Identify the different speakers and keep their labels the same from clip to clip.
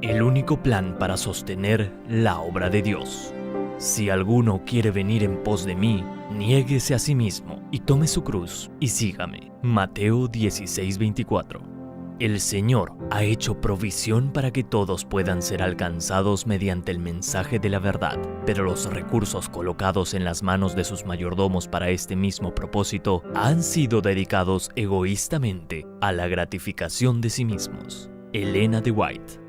Speaker 1: el único plan para sostener la obra de Dios. Si alguno quiere venir en pos de mí, niéguese a sí mismo y tome su cruz y sígame. Mateo 16:24. El Señor ha hecho provisión para que todos puedan ser alcanzados mediante el mensaje de la verdad, pero los recursos colocados en las manos de sus mayordomos para este mismo propósito han sido dedicados egoístamente a la gratificación de sí mismos. Elena de White.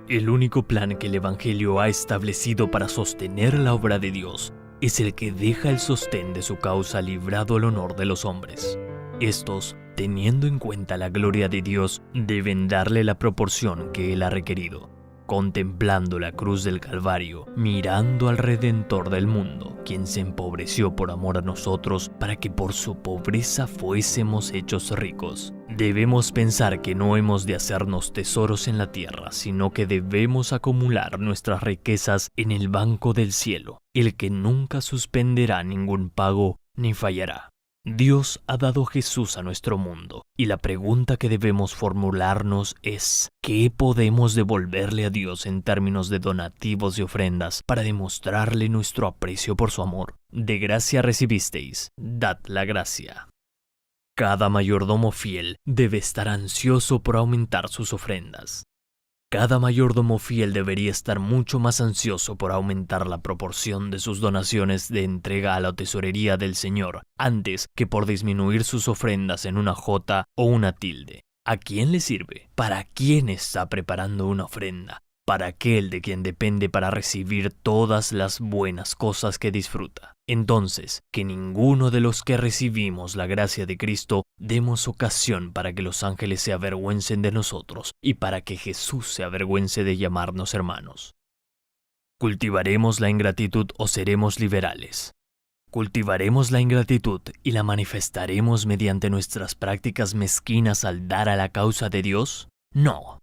Speaker 1: El único plan que el Evangelio ha establecido para sostener la obra de Dios es el que deja el sostén de su causa librado al honor de los hombres. Estos, teniendo en cuenta la gloria de Dios, deben darle la proporción que Él ha requerido, contemplando la cruz del Calvario, mirando al Redentor del mundo, quien se empobreció por amor a nosotros para que por su pobreza fuésemos hechos ricos. Debemos pensar que no hemos de hacernos tesoros en la tierra, sino que debemos acumular nuestras riquezas en el banco del cielo, el que nunca suspenderá ningún pago ni fallará. Dios ha dado Jesús a nuestro mundo, y la pregunta que debemos formularnos es: ¿qué podemos devolverle a Dios en términos de donativos y ofrendas para demostrarle nuestro aprecio por su amor? De gracia recibisteis, dad la gracia. Cada mayordomo fiel debe estar ansioso por aumentar sus ofrendas. Cada mayordomo fiel debería estar mucho más ansioso por aumentar la proporción de sus donaciones de entrega a la tesorería del Señor, antes que por disminuir sus ofrendas en una jota o una tilde. ¿A quién le sirve? ¿Para quién está preparando una ofrenda? Para aquel de quien depende para recibir todas las buenas cosas que disfruta. Entonces, que ninguno de los que recibimos la gracia de Cristo demos ocasión para que los ángeles se avergüencen de nosotros y para que Jesús se avergüence de llamarnos hermanos. ¿Cultivaremos la ingratitud o seremos liberales? ¿Cultivaremos la ingratitud y la manifestaremos mediante nuestras prácticas mezquinas al dar a la causa de Dios? No.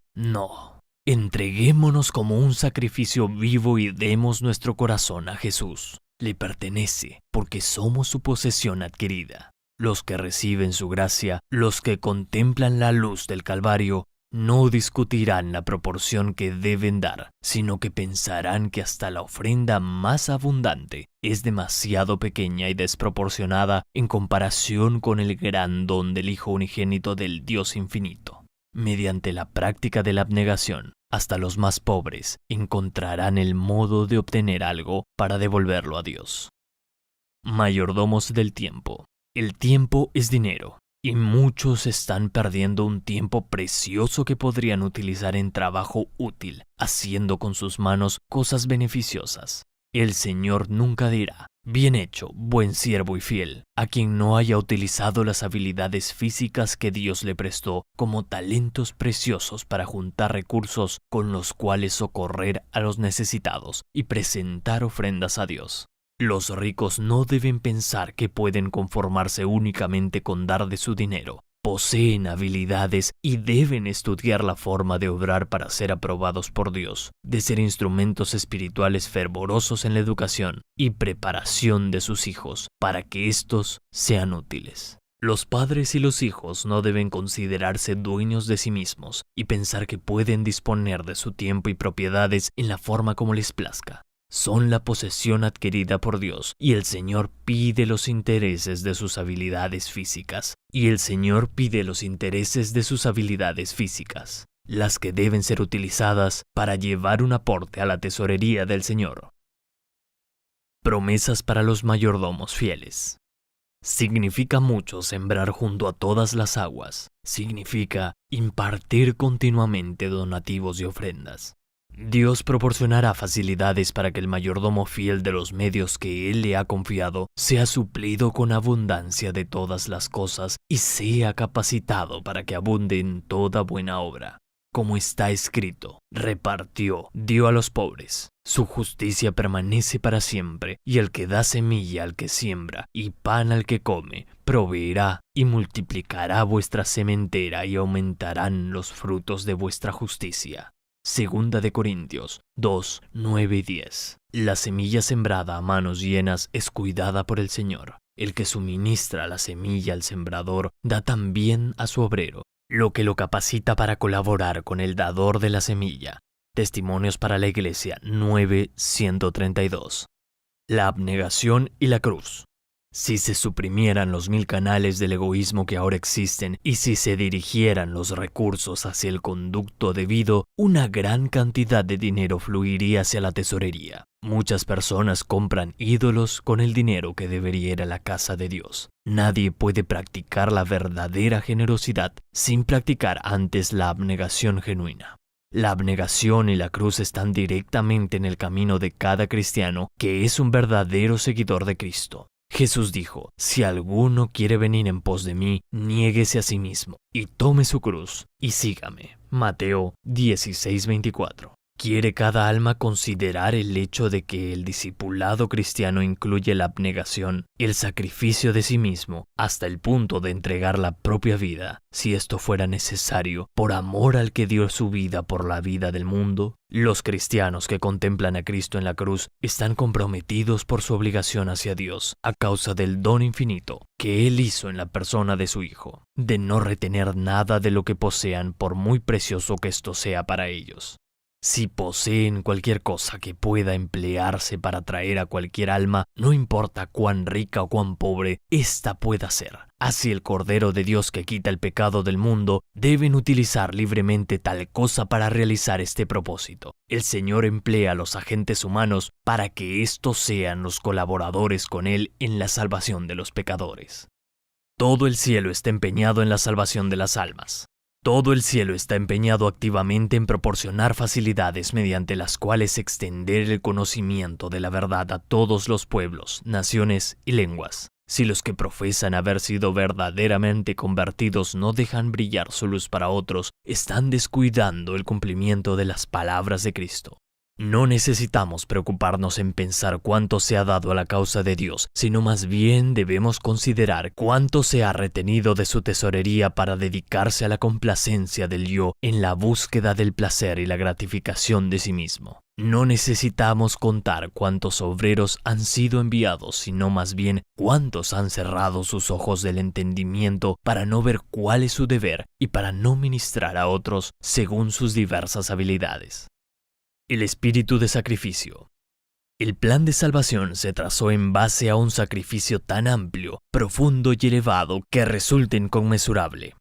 Speaker 1: Entreguémonos como un sacrificio vivo y demos nuestro corazón a Jesús. Le pertenece porque somos su posesión adquirida. Los que reciben su gracia, los que contemplan la luz del Calvario, no discutirán la proporción que deben dar, sino que pensarán que hasta la ofrenda más abundante es demasiado pequeña y desproporcionada en comparación con el gran don del Hijo unigénito del Dios infinito. Mediante la práctica de la abnegación, hasta los más pobres encontrarán el modo de obtener algo para devolverlo a Dios. Mayordomos del tiempo. El tiempo es dinero, y muchos están perdiendo un tiempo precioso que podrían utilizar en trabajo útil, haciendo con sus manos cosas beneficiosas. El Señor nunca dirá: bien hecho, buen siervo y fiel, a quien no haya utilizado las habilidades físicas que Dios le prestó como talentos preciosos para juntar recursos con los cuales socorrer a los necesitados y presentar ofrendas a Dios. Los ricos no deben pensar que pueden conformarse únicamente con dar de su dinero. Poseen habilidades y deben estudiar la forma de obrar para ser aprobados por Dios, de ser instrumentos espirituales fervorosos en la educación y preparación de sus hijos para que éstos sean útiles. Los padres y los hijos no deben considerarse dueños de sí mismos y pensar que pueden disponer de su tiempo y propiedades en la forma como les plazca. Son la posesión adquirida por Dios y el Señor pide los intereses de sus habilidades físicas. Las que deben ser utilizadas para llevar un aporte a la tesorería del Señor. Promesas para los mayordomos fieles. Significa mucho sembrar junto a todas las aguas. Significa impartir continuamente donativos y ofrendas. Dios proporcionará facilidades para que el mayordomo fiel de los medios que Él le ha confiado sea suplido con abundancia de todas las cosas y sea capacitado para que abunde en toda buena obra. Como está escrito: repartió, dio a los pobres. Su justicia permanece para siempre, y el que da semilla al que siembra y pan al que come, proveerá y multiplicará vuestra sementera y aumentarán los frutos de vuestra justicia. Segunda de Corintios 2, 9 y 10. La semilla sembrada a manos llenas es cuidada por el Señor. El que suministra la semilla al sembrador da también a su obrero, lo que lo capacita para colaborar con el dador de la semilla. Testimonios para la Iglesia 9:132. La abnegación y la cruz. Si se suprimieran los 1000 canales del egoísmo que ahora existen y si se dirigieran los recursos hacia el conducto debido, una gran cantidad de dinero fluiría hacia la tesorería. Muchas personas compran ídolos con el dinero que debería ir a la casa de Dios. Nadie puede practicar la verdadera generosidad sin practicar antes la abnegación genuina. La abnegación y la cruz están directamente en el camino de cada cristiano que es un verdadero seguidor de Cristo. Jesús dijo, si alguno quiere venir en pos de mí, niéguese a sí mismo y tome su cruz y sígame. Mateo 16:24. ¿Quiere cada alma considerar el hecho de que el discipulado cristiano incluye la abnegación, el sacrificio de sí mismo, hasta el punto de entregar la propia vida, si esto fuera necesario, por amor al que dio su vida por la vida del mundo? Los cristianos que contemplan a Cristo en la cruz están comprometidos por su obligación hacia Dios a causa del don infinito que Él hizo en la persona de su Hijo, de no retener nada de lo que posean por muy precioso que esto sea para ellos. Si poseen cualquier cosa que pueda emplearse para atraer a cualquier alma, no importa cuán rica o cuán pobre ésta pueda ser. Así el Cordero de Dios que quita el pecado del mundo, deben utilizar libremente tal cosa para realizar este propósito. El Señor emplea a los agentes humanos para que éstos sean los colaboradores con Él en la salvación de los pecadores. Todo el cielo está empeñado en la salvación de las almas. Todo el cielo está empeñado activamente en proporcionar facilidades mediante las cuales extender el conocimiento de la verdad a todos los pueblos, naciones y lenguas. Si los que profesan haber sido verdaderamente convertidos no dejan brillar su luz para otros, están descuidando el cumplimiento de las palabras de Cristo. No necesitamos preocuparnos en pensar cuánto se ha dado a la causa de Dios, sino más bien debemos considerar cuánto se ha retenido de su tesorería para dedicarse a la complacencia del yo en la búsqueda del placer y la gratificación de sí mismo. No necesitamos contar cuántos obreros han sido enviados, sino más bien cuántos han cerrado sus ojos del entendimiento para no ver cuál es su deber y para no ministrar a otros según sus diversas habilidades. El espíritu de sacrificio. El plan de salvación se trazó en base a un sacrificio tan amplio, profundo y elevado que resulta inconmensurable.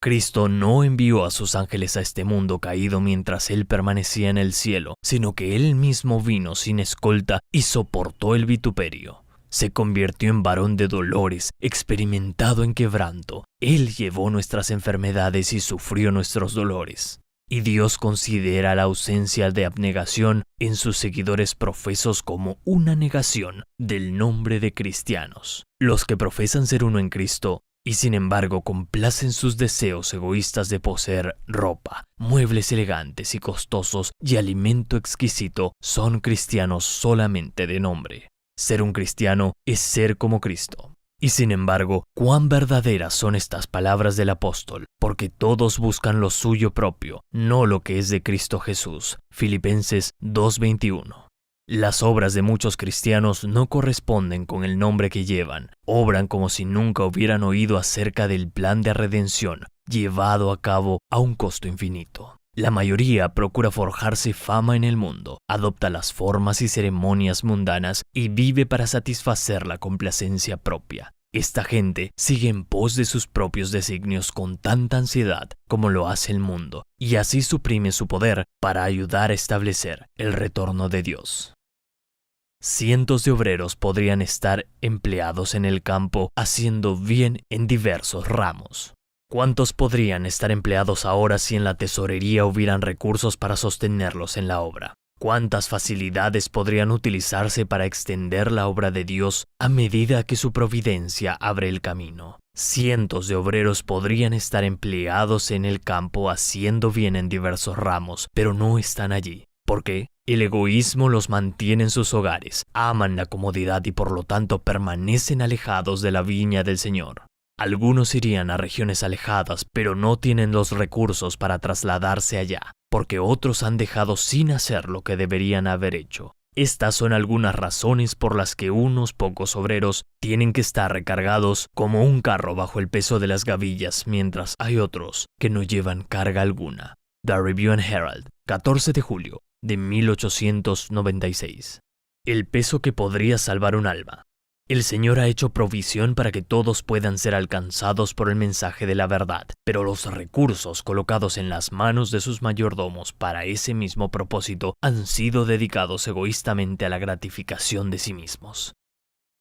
Speaker 1: Cristo no envió a sus ángeles a este mundo caído mientras Él permanecía en el cielo, sino que Él mismo vino sin escolta y soportó el vituperio. Se convirtió en varón de dolores, experimentado en quebranto. Él llevó nuestras enfermedades y sufrió nuestros dolores. Y Dios considera la ausencia de abnegación en sus seguidores profesos como una negación del nombre de cristianos. Los que profesan ser uno en Cristo y sin embargo complacen sus deseos egoístas de poseer ropa, muebles elegantes y costosos y alimento exquisito son cristianos solamente de nombre. Ser un cristiano es ser como Cristo. Y sin embargo, cuán verdaderas son estas palabras del apóstol, porque todos buscan lo suyo propio, no lo que es de Cristo Jesús. Filipenses 2:21. Las obras de muchos cristianos no corresponden con el nombre que llevan. Obran como si nunca hubieran oído acerca del plan de redención, llevado a cabo a un costo infinito. La mayoría procura forjarse fama en el mundo, adopta las formas y ceremonias mundanas y vive para satisfacer la complacencia propia. Esta gente sigue en pos de sus propios designios con tanta ansiedad como lo hace el mundo, y así suprime su poder para ayudar a establecer el retorno de Dios. Cientos de obreros podrían estar empleados en el campo haciendo bien en diversos ramos. ¿Cuántos podrían estar empleados ahora si en la tesorería hubieran recursos para sostenerlos en la obra? ¿Cuántas facilidades podrían utilizarse para extender la obra de Dios a medida que su providencia abre el camino? Cientos de obreros podrían estar empleados en el campo haciendo bien en diversos ramos, pero no están allí. ¿Por qué? El egoísmo los mantiene en sus hogares, aman la comodidad y por lo tanto permanecen alejados de la viña del Señor. Algunos irían a regiones alejadas, pero no tienen los recursos para trasladarse allá, porque otros han dejado sin hacer lo que deberían haber hecho. Estas son algunas razones por las que unos pocos obreros tienen que estar recargados como un carro bajo el peso de las gavillas, mientras hay otros que no llevan carga alguna. The Review and Herald, 14 de julio de 1896. El peso que podría salvar un alma. El Señor ha hecho provisión para que todos puedan ser alcanzados por el mensaje de la verdad, pero los recursos colocados en las manos de sus mayordomos para ese mismo propósito han sido dedicados egoístamente a la gratificación de sí mismos.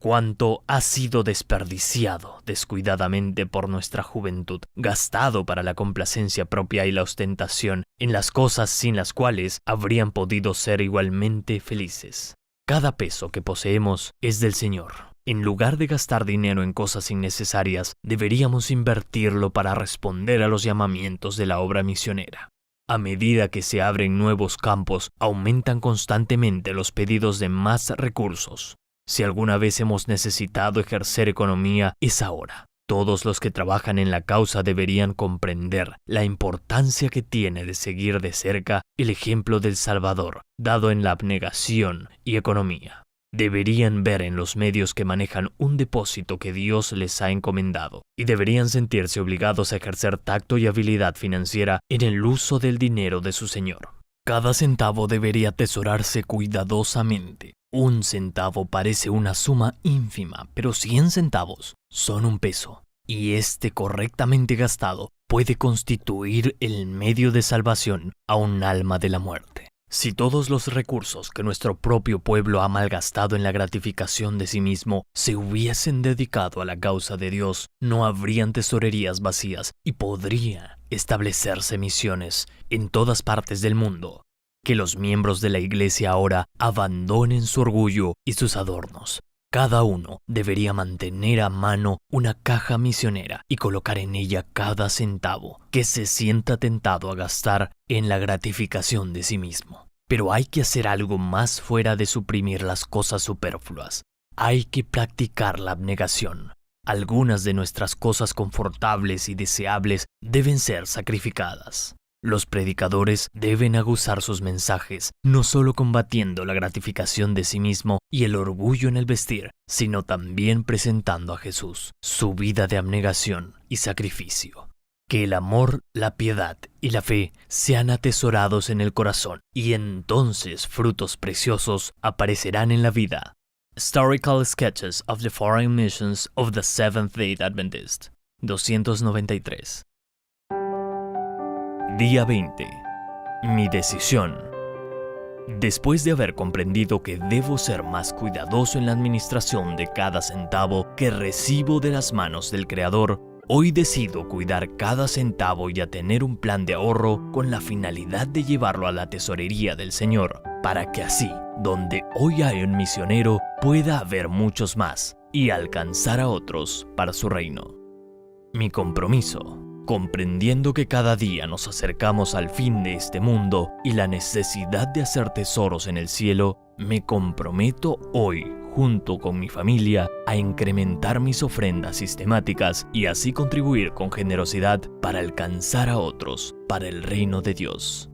Speaker 1: Cuánto ha sido desperdiciado descuidadamente por nuestra juventud, gastado para la complacencia propia y la ostentación en las cosas sin las cuales habrían podido ser igualmente felices. Cada peso que poseemos es del Señor. En lugar de gastar dinero en cosas innecesarias, deberíamos invertirlo para responder a los llamamientos de la obra misionera. A medida que se abren nuevos campos, aumentan constantemente los pedidos de más recursos. Si alguna vez hemos necesitado ejercer economía, es ahora. Todos los que trabajan en la causa deberían comprender la importancia que tiene de seguir de cerca el ejemplo del Salvador, dado en la abnegación y economía. Deberían ver en los medios que manejan un depósito que Dios les ha encomendado y deberían sentirse obligados a ejercer tacto y habilidad financiera en el uso del dinero de su Señor. Cada centavo debería atesorarse cuidadosamente. Un centavo parece una suma ínfima, pero 100 centavos son un peso, y este correctamente gastado puede constituir el medio de salvación a un alma de la muerte. Si todos los recursos que nuestro propio pueblo ha malgastado en la gratificación de sí mismo se hubiesen dedicado a la causa de Dios, no habrían tesorerías vacías y podría establecerse misiones en todas partes del mundo. Que los miembros de la Iglesia ahora abandonen su orgullo y sus adornos. Cada uno debería mantener a mano una caja misionera y colocar en ella cada centavo que se sienta tentado a gastar en la gratificación de sí mismo. Pero hay que hacer algo más fuera de suprimir las cosas superfluas. Hay que practicar la abnegación. Algunas de nuestras cosas confortables y deseables deben ser sacrificadas. Los predicadores deben aguzar sus mensajes, no solo combatiendo la gratificación de sí mismo y el orgullo en el vestir, sino también presentando a Jesús, su vida de abnegación y sacrificio. Que el amor, la piedad y la fe sean atesorados en el corazón, y entonces frutos preciosos aparecerán en la vida. Historical Sketches of the Foreign Missions of the Seventh-day Adventist, 293. Día 20. Mi decisión. Después de haber comprendido que debo ser más cuidadoso en la administración de cada centavo que recibo de las manos del Creador, hoy decido cuidar cada centavo y a tener un plan de ahorro con la finalidad de llevarlo a la tesorería del Señor, para que así, donde hoy hay un misionero, pueda haber muchos más y alcanzar a otros para su reino. Mi compromiso. Comprendiendo que cada día nos acercamos al fin de este mundo y la necesidad de hacer tesoros en el cielo, me comprometo hoy, junto con mi familia, a incrementar mis ofrendas sistemáticas y así contribuir con generosidad para alcanzar a otros para el reino de Dios.